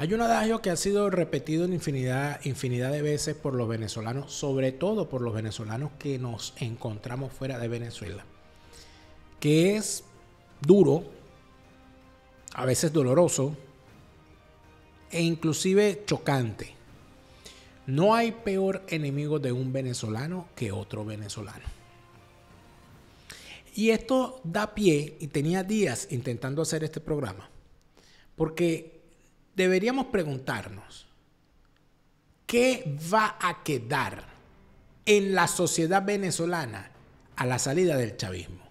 Hay un adagio que ha sido repetido en infinidad de veces por los venezolanos, sobre todo por los venezolanos que nos encontramos fuera de Venezuela, que es duro, a veces doloroso e inclusive chocante. No hay peor enemigo de un venezolano que otro venezolano. Y esto da pie, y tenía días intentando hacer este programa, porque deberíamos preguntarnos, ¿qué va a quedar en la sociedad venezolana a la salida del chavismo?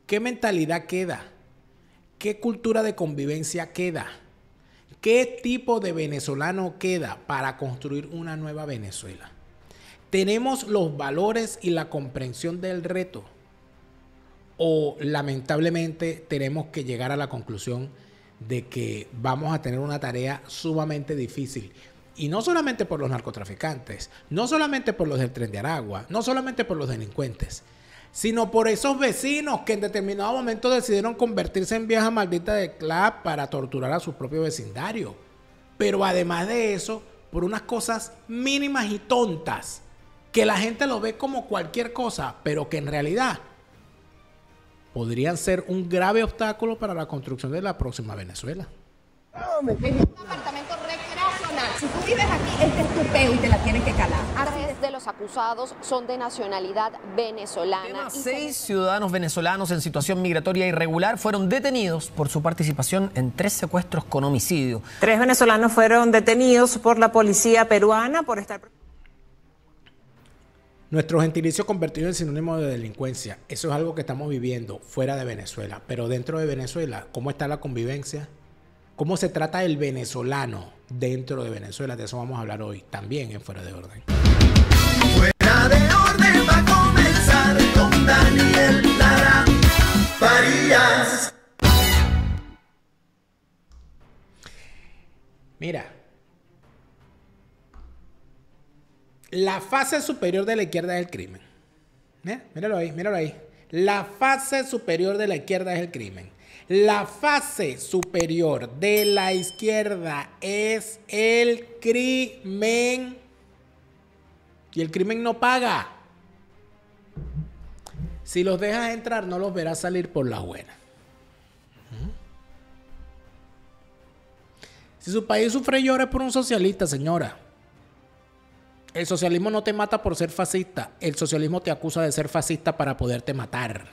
¿Qué mentalidad queda? ¿Qué cultura de convivencia queda? ¿Qué tipo de venezolano queda para construir una nueva Venezuela? ¿Tenemos los valores y la comprensión del reto? ¿O lamentablemente tenemos que llegar a la conclusión de que vamos a tener una tarea sumamente difícil? Y no solamente por los narcotraficantes, no solamente por los del Tren de Aragua, no solamente por los delincuentes, sino por esos vecinos que en determinado momento decidieron convertirse en vieja maldita de club para torturar a su propio vecindario. Pero además de eso, por unas cosas mínimas y tontas, que la gente lo ve como cualquier cosa, pero que en realidad podrían ser un grave obstáculo para la construcción de la próxima Venezuela. Es un apartamento recreacional. Si tú vives aquí, este es tu peo y te la tienes que calar. 3 de los acusados son de nacionalidad venezolana. 6 ciudadanos venezolanos en situación migratoria irregular fueron detenidos por su participación en 3 secuestros con homicidio. 3 venezolanos fueron detenidos por la policía peruana por estar... Nuestro gentilicio convertido en sinónimo de delincuencia. Eso es algo que estamos viviendo fuera de Venezuela. Pero dentro de Venezuela, ¿cómo está la convivencia? ¿Cómo se trata el venezolano dentro de Venezuela? De eso vamos a hablar hoy, también en Fuera de Orden. Fuera de Orden va a comenzar con Daniel Lara Farías. Mira. La fase superior de la izquierda es el crimen. Míralo ahí, míralo ahí. La fase superior de la izquierda es el crimen. La fase superior de la izquierda es el crimen. Y el crimen no paga. Si los dejas entrar, no los verás salir por la buena. Si su país sufre y llora es por un socialista, señora. El socialismo no te mata por ser fascista. El socialismo te acusa de ser fascista para poderte matar.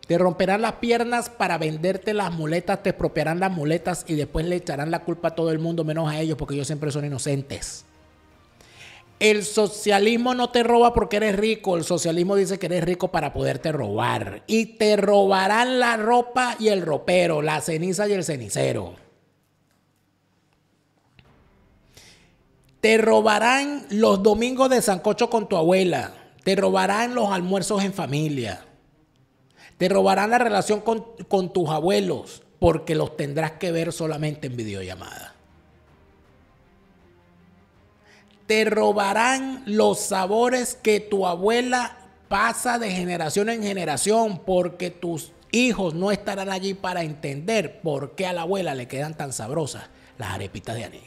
Te romperán las piernas para venderte las muletas, te expropiarán las muletas y después le echarán la culpa a todo el mundo menos a ellos porque ellos siempre son inocentes. El socialismo no te roba porque eres rico. El socialismo dice que eres rico para poderte robar. Y te robarán la ropa y el ropero, la ceniza y el cenicero. Te robarán los domingos de sancocho con tu abuela. Te robarán los almuerzos en familia. Te robarán la relación con tus abuelos porque los tendrás que ver solamente en videollamada. Te robarán los sabores que tu abuela pasa de generación en generación porque tus hijos no estarán allí para entender por qué a la abuela le quedan tan sabrosas las arepitas de anís.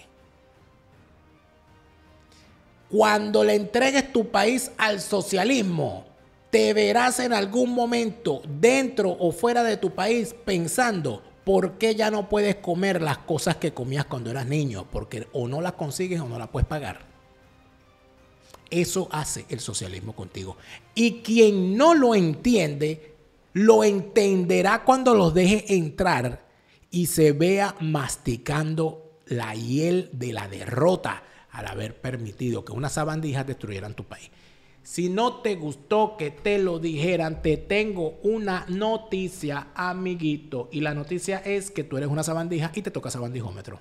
Cuando le entregues tu país al socialismo, te verás en algún momento dentro o fuera de tu país pensando por qué ya no puedes comer las cosas que comías cuando eras niño, porque o no las consigues o no las puedes pagar. Eso hace el socialismo contigo. Y quien no lo entiende, lo entenderá cuando los deje entrar y se vea masticando la hiel de la derrota al haber permitido que unas sabandijas destruyeran tu país. Si no te gustó que te lo dijeran, te tengo una noticia, amiguito. Y la noticia es que tú eres una sabandija y te toca sabandijómetro.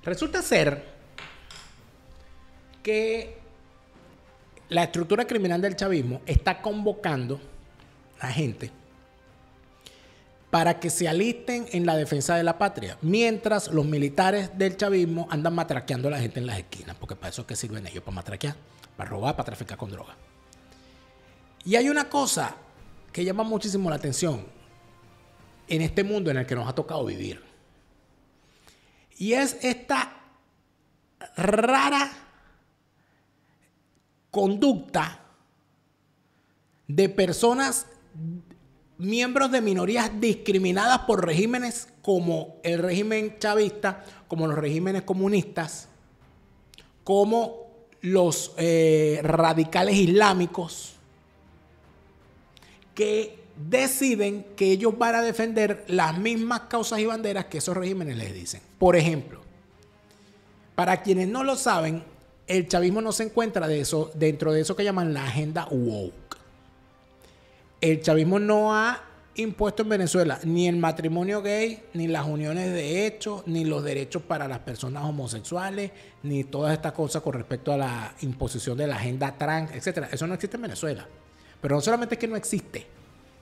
Resulta ser que la estructura criminal del chavismo está convocando a gente para que se alisten en la defensa de la patria, mientras los militares del chavismo andan matraqueando a la gente en las esquinas, porque para eso es que sirven ellos, para matraquear, para robar, para traficar con droga. Y hay una cosa que llama muchísimo la atención en este mundo en el que nos ha tocado vivir, y es esta rara conducta de personas, miembros de minorías discriminadas por regímenes como el régimen chavista, como los regímenes comunistas, como los radicales islámicos, que deciden que ellos van a defender las mismas causas y banderas que esos regímenes les dicen. Por ejemplo, para quienes no lo saben, el chavismo no se encuentra dentro de eso que llaman la agenda woke. El chavismo no ha impuesto en Venezuela ni el matrimonio gay, ni las uniones de hecho, ni los derechos para las personas homosexuales, ni todas estas cosas con respecto a la imposición de la agenda trans, etc. Eso no existe en Venezuela. Pero no solamente es que no existe,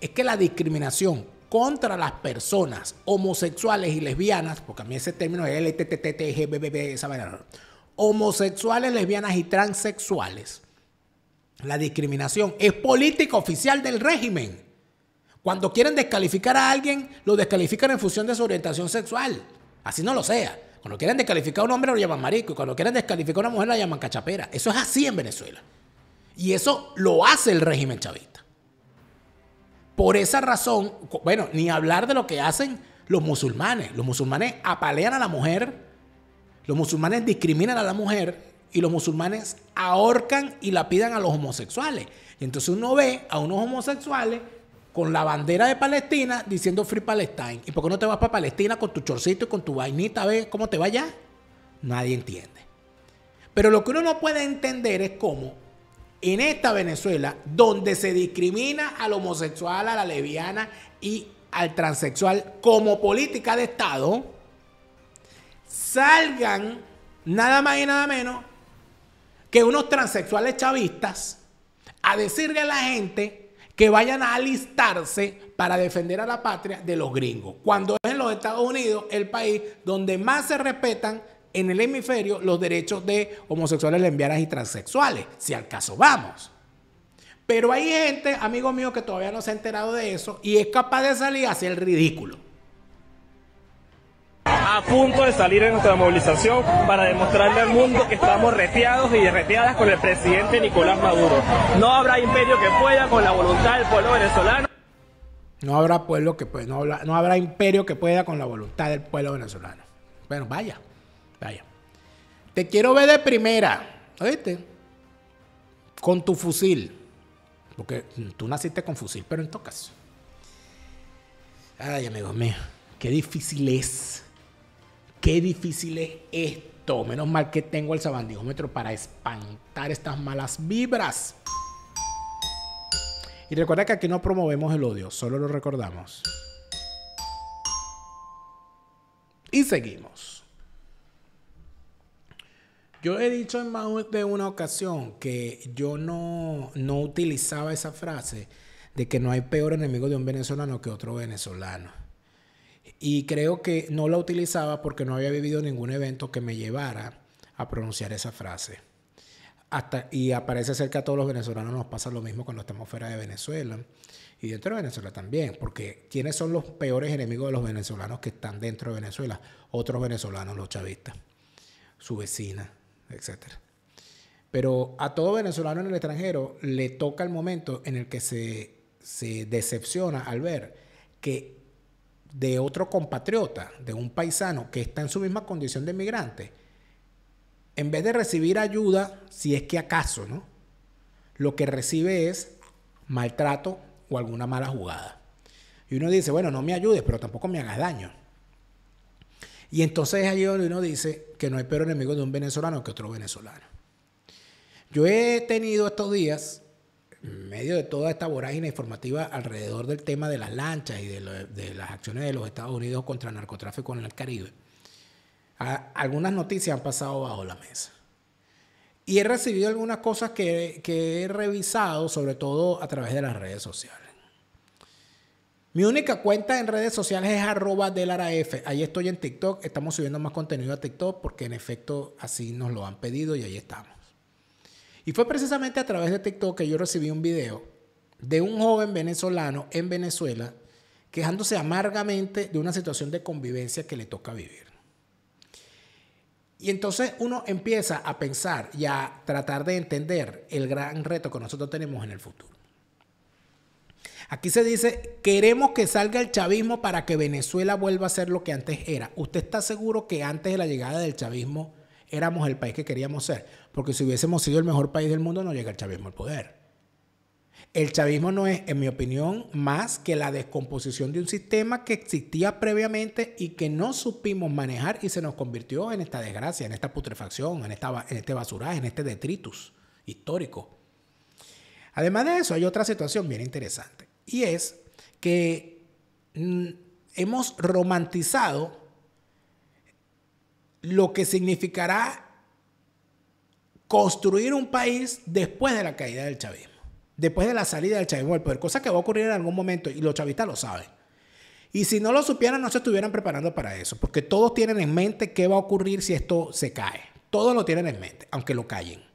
es que la discriminación contra las personas homosexuales y lesbianas, porque a mí ese término es LTTTGBBB, esa manera, homosexuales, lesbianas y transexuales, la discriminación es política oficial del régimen. Cuando quieren descalificar a alguien, lo descalifican en función de su orientación sexual. Así no lo sea. Cuando quieren descalificar a un hombre lo llaman marico, y cuando quieren descalificar a una mujer la llaman cachapera. Eso es así en Venezuela. Y eso lo hace el régimen chavista. Por esa razón, bueno, ni hablar de lo que hacen los musulmanes. Los musulmanes apalean a la mujer, los musulmanes discriminan a la mujer, y los musulmanes ahorcan y lapidan a los homosexuales. Y entonces uno ve a unos homosexuales con la bandera de Palestina diciendo Free Palestine. ¿Y por qué no te vas para Palestina con tu chorcito y con tu vainita a ver cómo te va allá? Nadie entiende. Pero lo que uno no puede entender es cómo en esta Venezuela, donde se discrimina al homosexual, a la lesbiana y al transexual como política de Estado, salgan nada más y nada menos que unos transexuales chavistas a decirle a la gente que vayan a alistarse para defender a la patria de los gringos, cuando es en los Estados Unidos el país donde más se respetan en el hemisferio los derechos de homosexuales, lesbianas y transexuales, si al caso vamos. Pero hay gente, amigos míos, que todavía no se ha enterado de eso y es capaz de salir a hacer el ridículo. A punto de salir en nuestra movilización para demostrarle al mundo que estamos reteados y reteadas con el presidente Nicolás Maduro. No habrá imperio que pueda con la voluntad del pueblo venezolano. No habrá imperio que pueda con la voluntad del pueblo venezolano. Bueno, vaya. Te quiero ver de primera, ¿oíste? Con tu fusil. Porque tú naciste con fusil, pero en todo caso. Ay, amigos míos, qué difícil es. Qué difícil es esto. Menos mal que tengo el sabandiómetro para espantar estas malas vibras. Y recuerda que aquí no promovemos el odio, solo lo recordamos. Y seguimos. Yo he dicho en más de una ocasión que yo no utilizaba esa frase de que no hay peor enemigo de un venezolano que otro venezolano. Y creo que no la utilizaba porque no había vivido ningún evento que me llevara a pronunciar esa frase. Y parece ser que a todos los venezolanos nos pasa lo mismo cuando estamos fuera de Venezuela. Y dentro de Venezuela también. Porque ¿quiénes son los peores enemigos de los venezolanos que están dentro de Venezuela? Otros venezolanos, los chavistas, su vecina, etc. Pero a todo venezolano en el extranjero le toca el momento en el que se decepciona al ver que de otro compatriota, de un paisano que está en su misma condición de migrante, en vez de recibir ayuda, si es que acaso, ¿no?, lo que recibe es maltrato o alguna mala jugada. Y uno dice, bueno, no me ayudes, pero tampoco me hagas daño. Y entonces es allí donde uno dice que no hay peor enemigo de un venezolano que otro venezolano. Yo he tenido estos días, en medio de toda esta vorágine informativa alrededor del tema de las lanchas y de las acciones de los Estados Unidos contra el narcotráfico en el Caribe, algunas noticias han pasado bajo la mesa. Y he recibido algunas cosas que he revisado, sobre todo a través de las redes sociales. Mi única cuenta en redes sociales es @delaraf. Ahí estoy en TikTok. Estamos subiendo más contenido a TikTok porque en efecto así nos lo han pedido y ahí estamos. Y fue precisamente a través de TikTok que yo recibí un video de un joven venezolano en Venezuela quejándose amargamente de una situación de convivencia que le toca vivir. Y entonces uno empieza a pensar y a tratar de entender el gran reto que nosotros tenemos en el futuro. Aquí se dice, queremos que salga el chavismo para que Venezuela vuelva a ser lo que antes era. ¿Usted está seguro que antes de la llegada del chavismo éramos el país que queríamos ser? Porque si hubiésemos sido el mejor país del mundo, no llega el chavismo al poder. El chavismo no es, en mi opinión, más que la descomposición de un sistema que existía previamente y que no supimos manejar y se nos convirtió en esta desgracia, en esta putrefacción, en este basuraje, en este detritus histórico. Además de eso, hay otra situación bien interesante. Y es que hemos romantizado lo que significará construir un país después de la caída del chavismo, después de la salida del chavismo del poder, cosa que va a ocurrir en algún momento y los chavistas lo saben. Y si no lo supieran, no se estuvieran preparando para eso, porque todos tienen en mente qué va a ocurrir si esto se cae. Todos lo tienen en mente, aunque lo callen.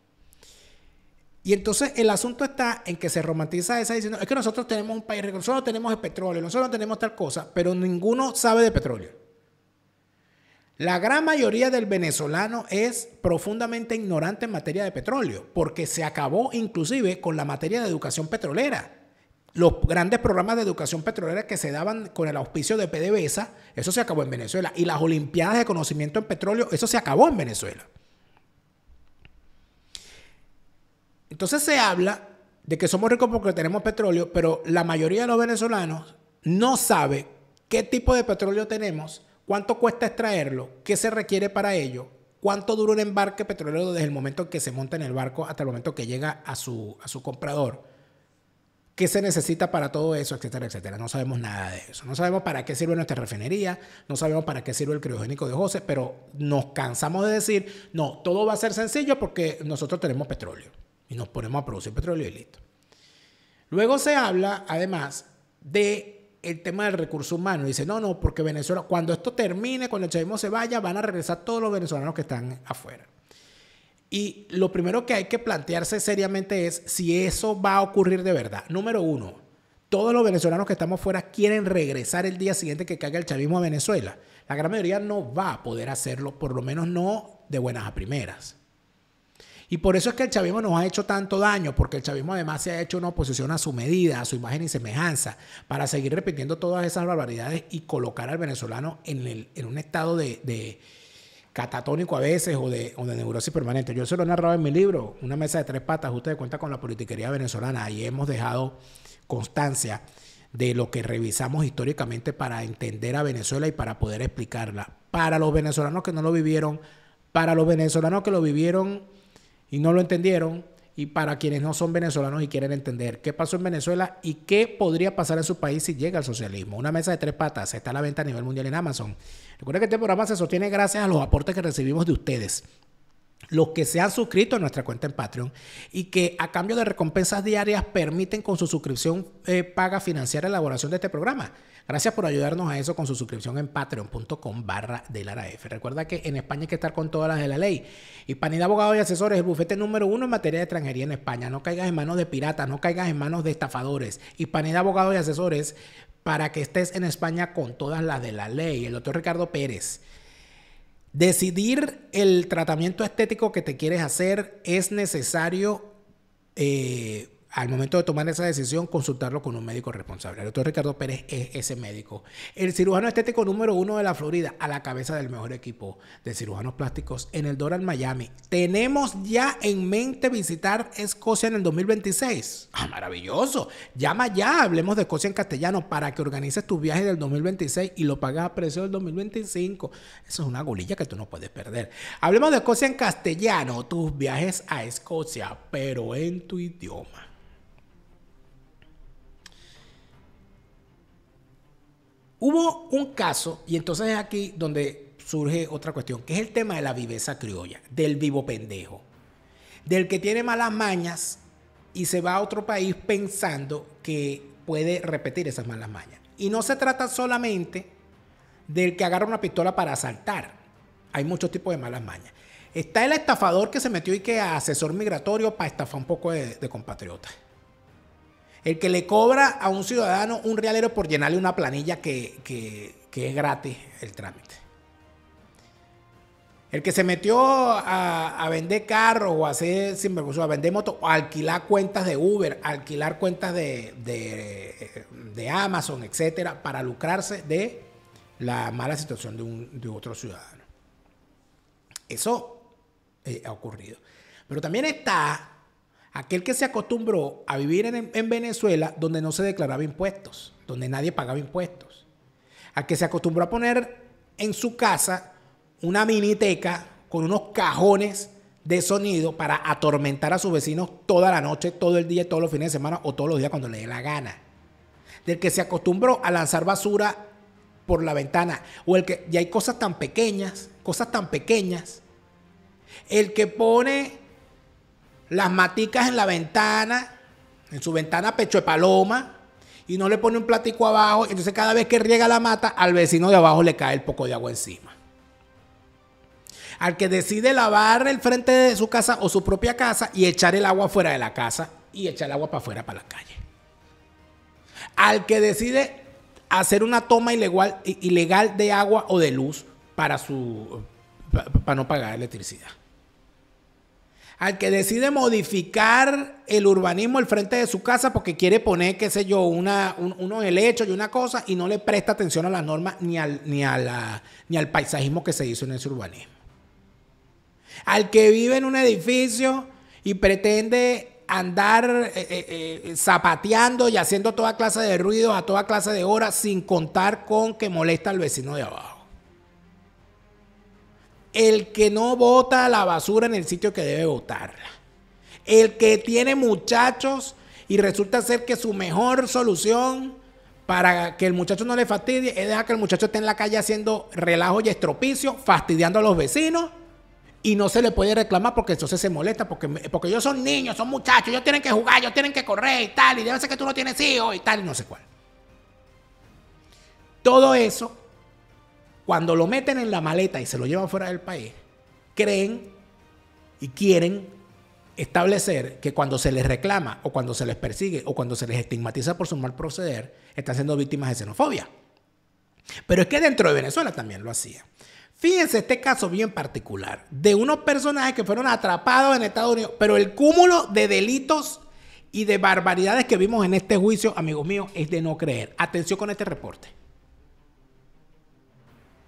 Y entonces el asunto está en que se romantiza esa diciendo, es que nosotros tenemos un país rico, nosotros tenemos el petróleo, nosotros tenemos tal cosa, pero ninguno sabe de petróleo. La gran mayoría del venezolano es profundamente ignorante en materia de petróleo, porque se acabó inclusive con la materia de educación petrolera. Los grandes programas de educación petrolera que se daban con el auspicio de PDVSA, eso se acabó en Venezuela. Y las olimpiadas de conocimiento en petróleo, eso se acabó en Venezuela. Entonces se habla de que somos ricos porque tenemos petróleo, pero la mayoría de los venezolanos no sabe qué tipo de petróleo tenemos, cuánto cuesta extraerlo, qué se requiere para ello, cuánto dura un embarque petrolero desde el momento en que se monta en el barco hasta el momento que llega a su comprador, qué se necesita para todo eso, etcétera, etcétera. No sabemos nada de eso. No sabemos para qué sirve nuestra refinería, no sabemos para qué sirve el criogénico de José, pero nos cansamos de decir, no, todo va a ser sencillo porque nosotros tenemos petróleo. Y nos ponemos a producir petróleo y listo. Luego se habla, además, del tema del recurso humano. Dice, no, porque Venezuela, cuando esto termine, cuando el chavismo se vaya, van a regresar todos los venezolanos que están afuera. Y lo primero que hay que plantearse seriamente es si eso va a ocurrir de verdad. Número uno, todos los venezolanos que estamos fuera quieren regresar el día siguiente que caiga el chavismo a Venezuela. La gran mayoría no va a poder hacerlo, por lo menos no de buenas a primeras. Y por eso es que el chavismo nos ha hecho tanto daño, porque el chavismo además se ha hecho una oposición a su medida, a su imagen y semejanza, para seguir repitiendo todas esas barbaridades y colocar al venezolano en un estado de catatónico a veces o de neurosis permanente. Yo se lo he narrado en mi libro, Una mesa de tres patas, usted cuenta con la politiquería venezolana. Ahí hemos dejado constancia de lo que revisamos históricamente para entender a Venezuela y para poder explicarla. Para los venezolanos que no lo vivieron, para los venezolanos que lo vivieron y no lo entendieron, y para quienes no son venezolanos y quieren entender qué pasó en Venezuela y qué podría pasar en su país si llega el socialismo. Una mesa de tres patas está a la venta a nivel mundial en Amazon. Recuerden que este programa se sostiene gracias a los aportes que recibimos de ustedes, los que se han suscrito a nuestra cuenta en Patreon y que a cambio de recompensas diarias permiten con su suscripción paga financiar la elaboración de este programa. Gracias por ayudarnos a eso con su suscripción en patreon.com/delaraf. Recuerda que en España hay que estar con todas las de la ley. Hispanidad Abogados y Asesores, el bufete número 1 en materia de extranjería en España. No caigas en manos de piratas, no caigas en manos de estafadores. Hispanidad Abogados y Asesores para que estés en España con todas las de la ley. El doctor Ricardo Pérez. Decidir el tratamiento estético que te quieres hacer es necesario al momento de tomar esa decisión consultarlo con un médico responsable. El doctor Ricardo Pérez es ese médico. El cirujano estético número 1 de la Florida, a la cabeza del mejor equipo de cirujanos plásticos en el Doral Miami. Tenemos ya en mente visitar Escocia en el 2026. ¡Ah, maravilloso! Llama ya, hablemos de Escocia en castellano para que organices tu viaje del 2026 y lo pagas a precio del 2025. Eso es una golilla que tú no puedes perder. Hablemos de Escocia en castellano, tus viajes a Escocia, pero en tu idioma. Hubo un caso, y entonces es aquí donde surge otra cuestión, que es el tema de la viveza criolla, del vivo pendejo, del que tiene malas mañas y se va a otro país pensando que puede repetir esas malas mañas. Y no se trata solamente del que agarra una pistola para asaltar. Hay muchos tipos de malas mañas. Está el estafador que se metió y que a asesor migratorio para estafar un poco de compatriotas. El que le cobra a un ciudadano un realero por llenarle una planilla que es gratis el trámite. El que se metió a vender carros o a hacer sinvergüenza, a vender motos, o a alquilar cuentas de Uber, a alquilar cuentas de Amazon, etcétera, para lucrarse de la mala situación de otro ciudadano. Eso ha ocurrido. Pero también está aquel que se acostumbró a vivir en Venezuela donde no se declaraba impuestos, donde nadie pagaba impuestos. Al que se acostumbró a poner en su casa una miniteca con unos cajones de sonido para atormentar a sus vecinos toda la noche, todo el día, todos los fines de semana o todos los días cuando le dé la gana. Del que se acostumbró a lanzar basura por la ventana. O el que, y hay cosas tan pequeñas. El que pone las maticas en la ventana, en su ventana pecho de paloma, y no le pone un platico abajo. Entonces cada vez que riega la mata, al vecino de abajo le cae el poco de agua encima. Al que decide lavar el frente de su casa o su propia casa y echar el agua fuera de la casa y echar el agua para afuera, para la calle. Al que decide hacer una toma ilegal de agua o de luz para no pagar electricidad. Al que decide modificar el urbanismo al frente de su casa porque quiere poner, qué sé yo, unos helechos y una cosa y no le presta atención a las normas ni al paisajismo que se hizo en ese urbanismo. Al que vive en un edificio y pretende andar zapateando y haciendo toda clase de ruidos a toda clase de horas sin contar con que molesta al vecino de abajo. El que no bota la basura en el sitio que debe botarla. El que tiene muchachos y resulta ser que su mejor solución para que el muchacho no le fastidie es dejar que el muchacho esté en la calle haciendo relajo y estropicio, fastidiando a los vecinos. Y no se le puede reclamar porque entonces se molesta, porque ellos son niños, son muchachos, ellos tienen que jugar, ellos tienen que correr y tal, y debe ser que tú no tienes hijos y tal, y no sé cuál. Todo eso, cuando lo meten en la maleta y se lo llevan fuera del país, creen y quieren establecer que cuando se les reclama, o cuando se les persigue, o cuando se les estigmatiza por su mal proceder, están siendo víctimas de xenofobia. Pero es que dentro de Venezuela también lo hacían. Fíjense este caso bien particular de unos personajes que fueron atrapados en Estados Unidos, pero el cúmulo de delitos y de barbaridades que vimos en este juicio, amigos míos, es de no creer. Atención con este reporte.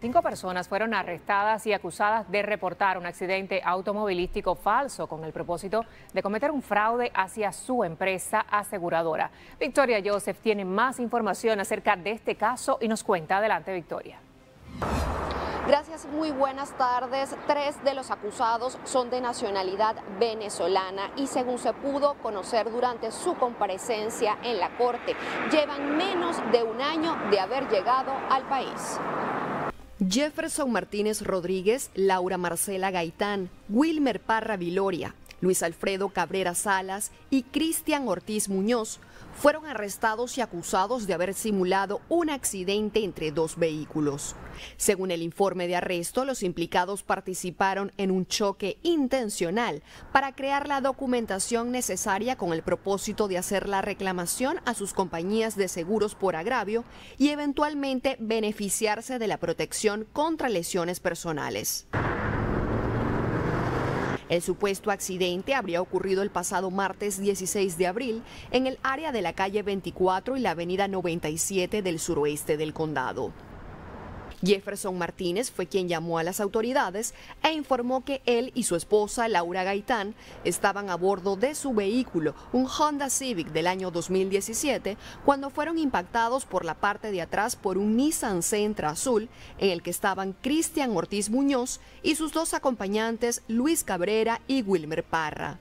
5 personas fueron arrestadas y acusadas de reportar un accidente automovilístico falso con el propósito de cometer un fraude hacia su empresa aseguradora. Victoria Joseph tiene más información acerca de este caso y nos cuenta. Adelante, Victoria. Gracias, muy buenas tardes. 3 de los acusados son de nacionalidad venezolana y según se pudo conocer durante su comparecencia en la corte, llevan menos de un año de haber llegado al país. Jefferson Martínez Rodríguez, Laura Marcela Gaitán, Wilmer Parra Viloria, Luis Alfredo Cabrera Salas y Cristian Ortiz Muñoz fueron arrestados y acusados de haber simulado un accidente entre 2 vehículos. Según el informe de arresto, los implicados participaron en un choque intencional para crear la documentación necesaria con el propósito de hacer la reclamación a sus compañías de seguros por agravio y eventualmente beneficiarse de la protección contra lesiones personales. El supuesto accidente habría ocurrido el pasado martes 16 de abril en el área de la calle 24 y la avenida 97 del suroeste del condado. Jefferson Martínez fue quien llamó a las autoridades e informó que él y su esposa Laura Gaitán estaban a bordo de su vehículo, un Honda Civic del año 2017, cuando fueron impactados por la parte de atrás por un Nissan Sentra azul en el que estaban Cristian Ortiz Muñoz y sus 2 acompañantes Luis Cabrera y Wilmer Parra.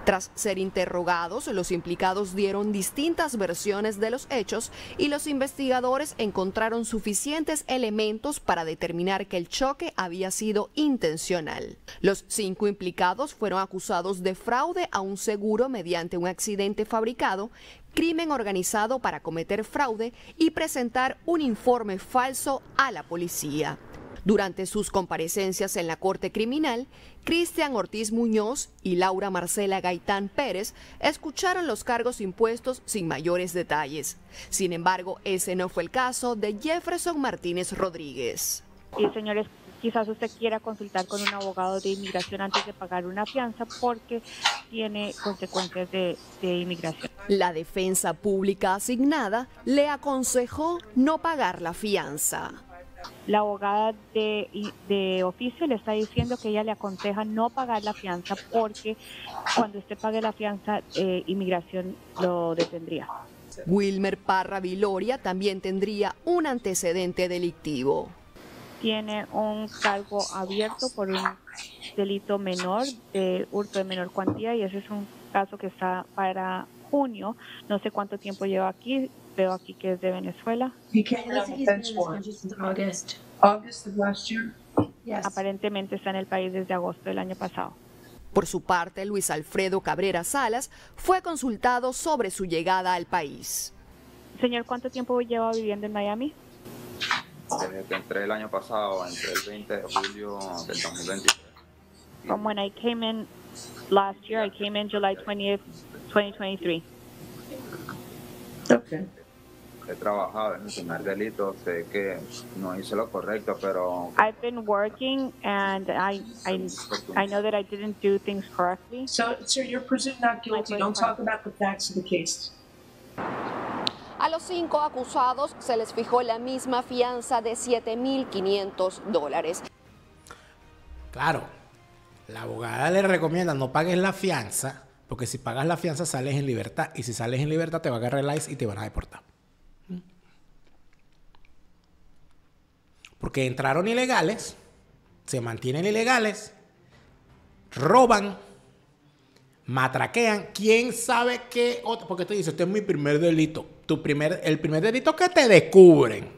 Tras ser interrogados, los implicados dieron distintas versiones de los hechos y los investigadores encontraron suficientes elementos para determinar que el choque había sido intencional. Los 5 implicados fueron acusados de fraude a un seguro mediante un accidente fabricado, crimen organizado para cometer fraude y presentar un informe falso a la policía. Durante sus comparecencias en la Corte Criminal, Cristian Ortiz Muñoz y Laura Marcela Gaitán Pérez escucharon los cargos impuestos sin mayores detalles. Sin embargo, ese no fue el caso de Jefferson Martínez Rodríguez. Y señores, quizás usted quiera consultar con un abogado de inmigración antes de pagar una fianza porque tiene consecuencias de inmigración. La defensa pública asignada le aconsejó no pagar la fianza. La abogada de oficio le está diciendo que ella le aconseja no pagar la fianza porque cuando usted pague la fianza, inmigración lo detendría. Wilmer Parra Viloria también tendría un antecedente delictivo. Tiene un cargo abierto por un delito menor, de hurto de menor cuantía, y ese es un caso que está para junio. No sé cuánto tiempo lleva aquí. Veo aquí que es de Venezuela. Aparentemente está en el país desde agosto del año pasado. Por su parte, Luis Alfredo Cabrera Salas fue consultado sobre su llegada al país. Señor, ¿cuánto tiempo lleva viviendo en Miami? Desde que entré el año pasado, entré el 20 de julio del 2023. From when I came in last year, I came in July 20th, 2023. Okay. He trabajado en el primer delito, sé que no hice lo correcto, pero... I've been working and I know that I didn't do things correctly. So, sir, you're presumed not guilty. Don't talk about the facts of the case. A los 5 acusados se les fijó la misma fianza de $7,500. Claro, la abogada le recomienda no pagues la fianza, porque si pagas la fianza sales en libertad, y si sales en libertad te va a agarrar el ICE y te van a deportar. Porque entraron ilegales, se mantienen ilegales, roban, matraquean, quién sabe qué otro, porque te dice, este es mi primer delito, el primer delito que te descubren,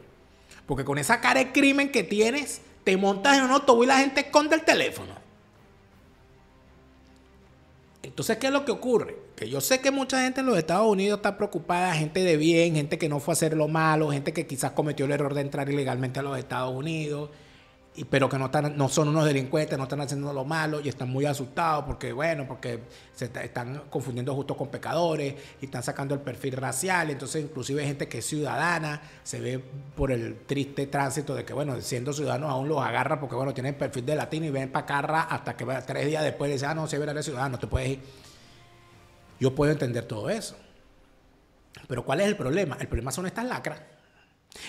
porque con esa cara de crimen que tienes, te montas en un autobús y la gente esconde el teléfono. Entonces, ¿qué es lo que ocurre? Que yo sé que mucha gente en los Estados Unidos está preocupada, gente de bien, gente que no fue a hacer lo malo, gente que quizás cometió el error de entrar ilegalmente a los Estados Unidos, pero que no son unos delincuentes, no están haciendo lo malo y están muy asustados porque se están confundiendo justo con pecadores y están sacando el perfil racial. Entonces, inclusive gente que es ciudadana se ve por el triste tránsito de que, siendo ciudadanos aún los agarra porque, tienen perfil de latino y ven para acá hasta que 3 días después dicen, no, si eres ciudadano, te puedes ir. Yo puedo entender todo eso. Pero ¿cuál es el problema? El problema son estas lacras.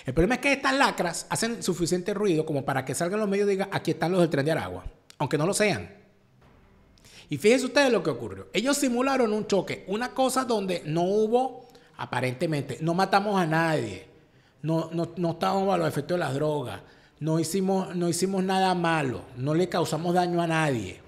El problema es que estas lacras hacen suficiente ruido como para que salgan los medios y digan, aquí están los del Tren de Aragua, aunque no lo sean. Y fíjense ustedes lo que ocurrió. Ellos simularon un choque, una cosa donde no hubo, aparentemente, no matamos a nadie, no estábamos a los efectos de las drogas, no hicimos nada malo, no le causamos daño a nadie.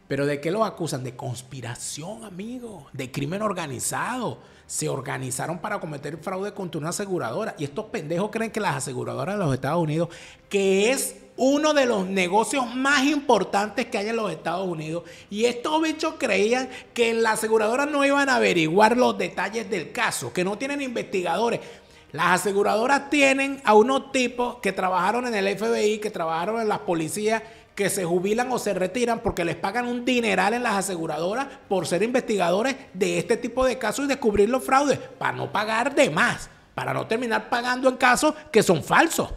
¿Pero de qué los acusan? De conspiración, amigo, de crimen organizado. Se organizaron para cometer fraude contra una aseguradora. Y estos pendejos creen que las aseguradoras de los Estados Unidos, que es uno de los negocios más importantes que hay en los Estados Unidos, y estos bichos creían que en la aseguradora no iban a averiguar los detalles del caso, que no tienen investigadores. Las aseguradoras tienen a unos tipos que trabajaron en el FBI, que trabajaron en las policías, que se jubilan o se retiran porque les pagan un dineral en las aseguradoras por ser investigadores de este tipo de casos y descubrir los fraudes, para no pagar de más, para no terminar pagando en casos que son falsos.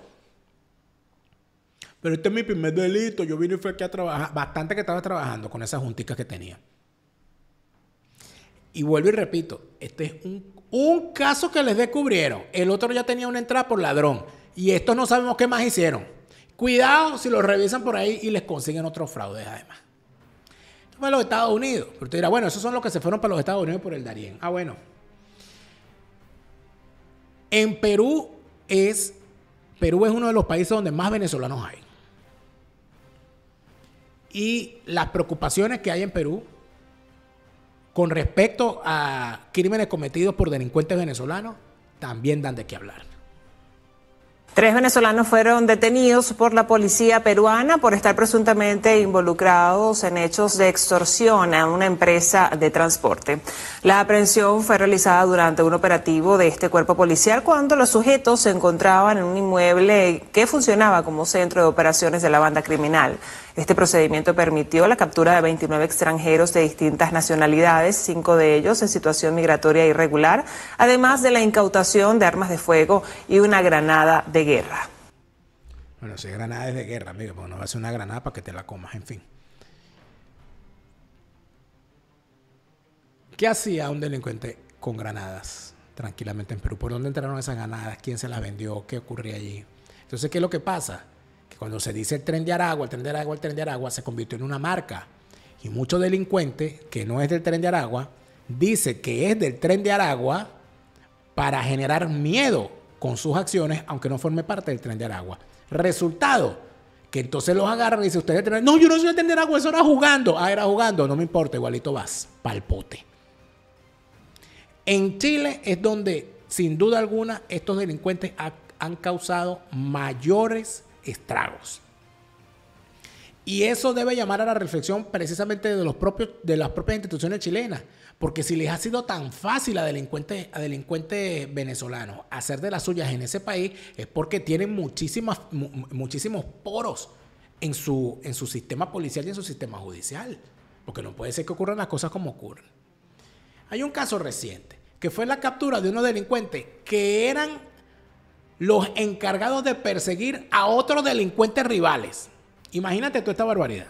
Pero este es mi primer delito, yo vine y fui aquí a trabajar, bastante que estaba trabajando con esas junticas que tenía. Y vuelvo y repito, este es un caso que les descubrieron, el otro ya tenía una entrada por ladrón, y estos no sabemos qué más hicieron. Cuidado si los revisan por ahí y les consiguen otros fraudes además. Esto fue en los Estados Unidos. Pero usted dirá, esos son los que se fueron para los Estados Unidos por el Darién. En Perú es uno de los países donde más venezolanos hay. Y las preocupaciones que hay en Perú con respecto a crímenes cometidos por delincuentes venezolanos, también dan de qué hablar. 3 venezolanos fueron detenidos por la policía peruana por estar presuntamente involucrados en hechos de extorsión a una empresa de transporte. La aprehensión fue realizada durante un operativo de este cuerpo policial cuando los sujetos se encontraban en un inmueble que funcionaba como centro de operaciones de la banda criminal. Este procedimiento permitió la captura de 29 extranjeros de distintas nacionalidades, 5 de ellos en situación migratoria irregular, además de la incautación de armas de fuego y una granada de guerra. Bueno, si granada es de guerra, amigo, porque no va a ser una granada para que te la comas, en fin. ¿Qué hacía un delincuente con granadas tranquilamente en Perú? ¿Por dónde entraron esas granadas? ¿Quién se las vendió? ¿Qué ocurría allí? Entonces, ¿qué es lo que pasa? Que cuando se dice el Tren de Aragua, el Tren de Aragua, el Tren de Aragua, se convirtió en una marca. Y muchos delincuentes, que no es del Tren de Aragua, dice que es del Tren de Aragua para generar miedo con sus acciones, aunque no forme parte del Tren de Aragua. Resultado, que entonces los agarran y dicen, ustedes, no, yo no soy el Tren de Aragua, eso era jugando. Ah, era jugando, no me importa, igualito vas, pa'l pote. En Chile es donde, sin duda alguna, estos delincuentes han causado mayores estragos. Y eso debe llamar a la reflexión precisamente de las propias instituciones chilenas. Porque si les ha sido tan fácil a delincuentes venezolanos hacer de las suyas en ese país, es porque tienen muchísimos poros en su sistema policial y en su sistema judicial. Porque no puede ser que ocurran las cosas como ocurren. Hay un caso reciente, que fue la captura de unos delincuentes que eran los encargados de perseguir a otros delincuentes rivales. Imagínate toda esta barbaridad.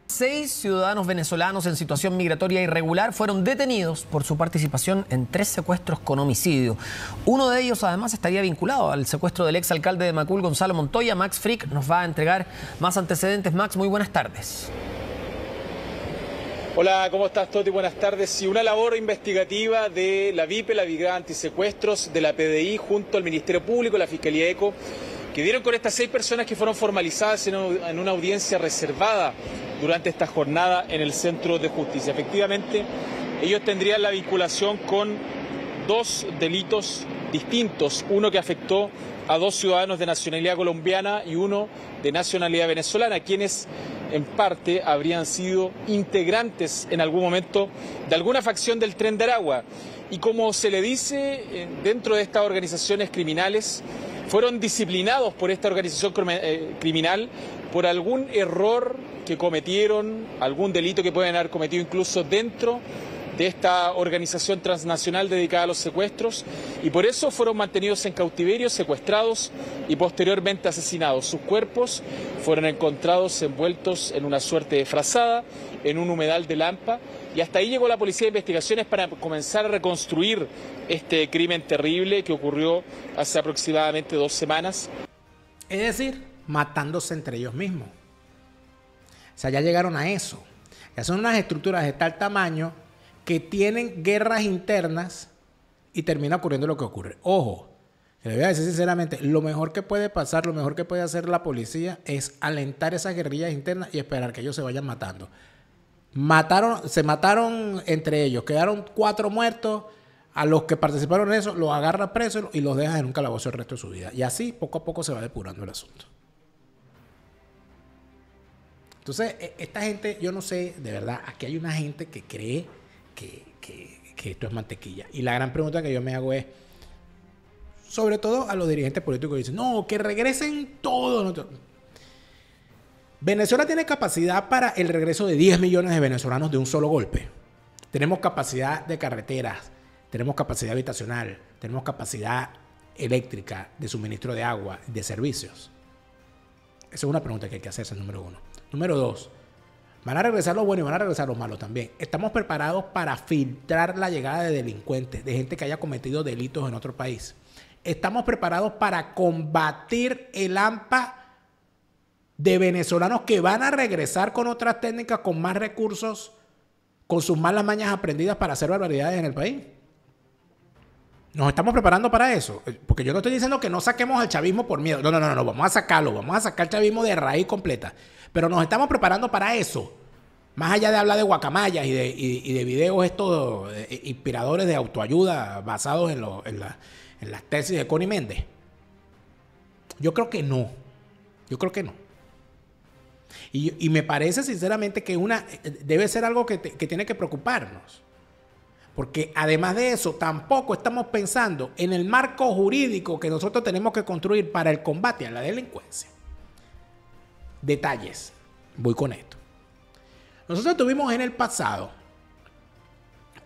6 ciudadanos venezolanos en situación migratoria irregular fueron detenidos por su participación en 3 secuestros con homicidio. Uno de ellos además estaría vinculado al secuestro del exalcalde de Macul, Gonzalo Montoya. Max Frick nos va a entregar más antecedentes. Max, muy buenas tardes. Hola, ¿cómo estás, Toti? Buenas tardes. Sí, una labor investigativa de la VIPE, la Brigada Antisecuestros, de la PDI, junto al Ministerio Público, la Fiscalía ECO, que dieron con estas 6 personas que fueron formalizadas en una audiencia reservada durante esta jornada en el Centro de Justicia. Efectivamente, ellos tendrían la vinculación con 2 delitos distintos, uno que afectó a 2 ciudadanos de nacionalidad colombiana y uno de nacionalidad venezolana, quienes en parte habrían sido integrantes en algún momento de alguna facción del Tren de Aragua. Y como se le dice dentro de estas organizaciones criminales, fueron disciplinados por esta organización criminal por algún error que cometieron, algún delito que pueden haber cometido incluso dentro de esta organización transnacional dedicada a los secuestros, y por eso fueron mantenidos en cautiverio, secuestrados y posteriormente asesinados. Sus cuerpos fueron encontrados envueltos en una suerte de frazada en un humedal de Lampa, y hasta ahí llegó la Policía de Investigaciones para comenzar a reconstruir este crimen terrible que ocurrió hace aproximadamente 2 semanas. Es decir, matándose entre ellos mismos. O sea, ya llegaron a eso. Ya son unas estructuras de tal tamaño que tienen guerras internas y termina ocurriendo lo que ocurre. Ojo, le voy a decir sinceramente, lo mejor que puede pasar, lo mejor que puede hacer la policía es alentar esas guerrillas internas y esperar que ellos se vayan matando. Se mataron entre ellos, quedaron 4 muertos, a los que participaron en eso los agarra presos y los deja en un calabozo el resto de su vida. Y así poco a poco se va depurando el asunto. Entonces, esta gente, yo no sé, de verdad, aquí hay una gente que cree que esto es mantequilla. Y la gran pregunta que yo me hago es, sobre todo a los dirigentes políticos que dicen, no, que regresen todos. Venezuela tiene capacidad para el regreso de 10 millones de venezolanos de un solo golpe. Tenemos capacidad de carreteras, tenemos capacidad habitacional, tenemos capacidad eléctrica, de suministro de agua, de servicios. Esa es una pregunta que hay que hacerse, número 1. Número 2. Van a regresar los buenos y van a regresar los malos también. Estamos preparados para filtrar la llegada de delincuentes, de gente que haya cometido delitos en otro país. Estamos preparados para combatir el hampa de venezolanos que van a regresar con otras técnicas, con más recursos, con sus malas mañas aprendidas para hacer barbaridades en el país. Nos estamos preparando para eso. Porque yo no estoy diciendo que no saquemos al chavismo por miedo. No. Vamos a sacarlo. Vamos a sacar el chavismo de raíz completa. Pero nos estamos preparando para eso. Más allá de hablar de guacamayas y de videos estos inspiradores de autoayuda basados en las tesis de Connie Méndez. Yo creo que no. Yo creo que no. Y me parece sinceramente que debe ser algo que tiene que preocuparnos. Porque además de eso, tampoco estamos pensando en el marco jurídico que nosotros tenemos que construir para el combate a la delincuencia. Detalles. Voy con esto. Nosotros tuvimos en el pasado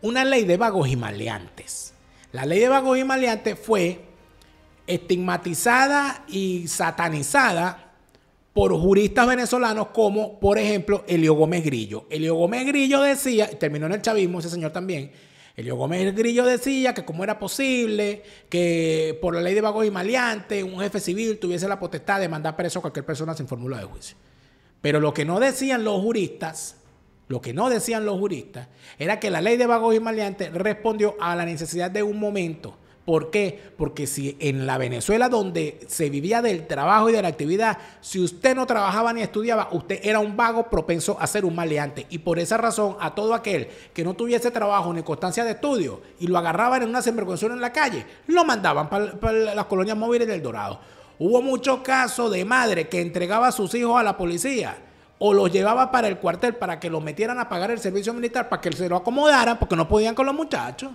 una ley de vagos y maleantes. La ley de vagos y maleantes fue estigmatizada y satanizada por juristas venezolanos como, por ejemplo, Elio Gómez Grillo. Elio Gómez Grillo decía, terminó en el chavismo ese señor también, Elio Gómez Grillo decía que cómo era posible que por la ley de vagos y maleantes un jefe civil tuviese la potestad de mandar preso a cualquier persona sin fórmula de juicio. Pero lo que no decían los juristas, era que la ley de vagos y maleantes respondió a la necesidad de un momento. ¿Por qué? Porque si en la Venezuela donde se vivía del trabajo y de la actividad, si usted no trabajaba ni estudiaba, usted era un vago propenso a ser un maleante. Y por esa razón, a todo aquel que no tuviese trabajo ni constancia de estudio y lo agarraban en una sinvergüenza en la calle, lo mandaban para las colonias móviles del Dorado. Hubo muchos casos de madre que entregaba a sus hijos a la policía o los llevaba para el cuartel para que los metieran a pagar el servicio militar, para que se lo acomodaran, porque no podían con los muchachos.